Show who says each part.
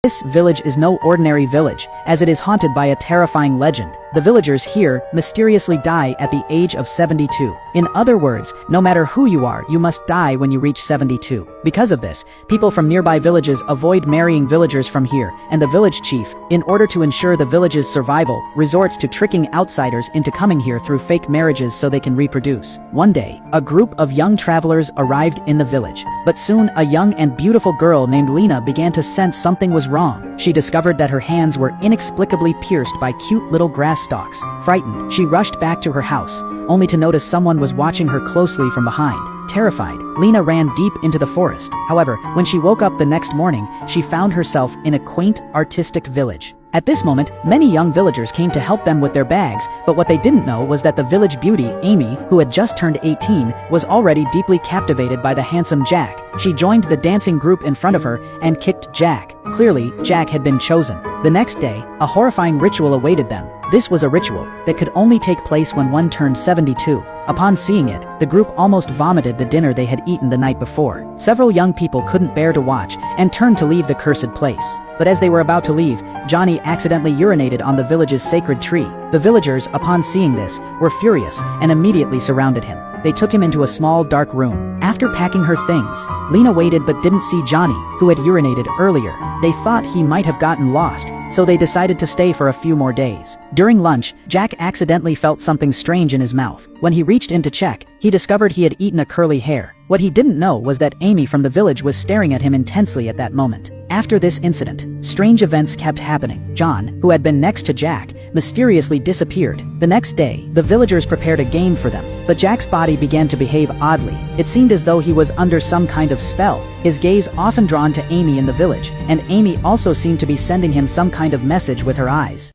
Speaker 1: This village is no ordinary village, as it is haunted by a terrifying legend. The villagers here mysteriously die at the age of 72. In other words, no matter who you are, you must die when you reach 72. Because of this, people from nearby villages avoid marrying villagers from here, and the village chief, in order to ensure the village's survival, resorts to tricking outsiders into coming here through fake marriages so they can reproduce. One day, a group of young travelers arrived in the village, but soon a young and beautiful girl named Lena began to sense something was wrong. She discovered that her hands were inexplicably pierced by cute little grass stalks. Frightened, she rushed back to her house, only to notice someone was watching her closely from behind. Terrified, Lena ran deep into the forest. However, when she woke up the next morning, she found herself in a quaint, artistic village. At this moment, many young villagers came to help them with their bags, but what they didn't know was that the village beauty, Amy, who had just turned 18, was already deeply captivated by the handsome Jack. She joined the dancing group in front of her and kicked Jack. Clearly, Jack had been chosen. The next day, a horrifying ritual awaited them. This was a ritual that could only take place when one turned 72. Upon seeing it, the group almost vomited the dinner they had eaten the night before. Several young people couldn't bear to watch and turned to leave the cursed place. But as they were about to leave, Johnny accidentally urinated on the village's sacred tree. The villagers, upon seeing this, were furious and immediately surrounded him. They took him into a small dark room. After packing her things, Lena waited but didn't see Johnny, who had urinated earlier. They thought he might have gotten lost, so they decided to stay for a few more days. During lunch, Jack accidentally felt something strange in his mouth. When he reached in to check, he discovered he had eaten a curly hair. What he didn't know was that Amy from the village was staring at him intensely at that moment. After this incident, strange events kept happening. John, who had been next to Jack, mysteriously disappeared. The next day, the villagers prepared a game for them, but Jack's body began to behave oddly. It seemed as though he was under some kind of spell, his gaze often drawn to Amy in the village, and Amy also seemed to be sending him some kind of message with her eyes.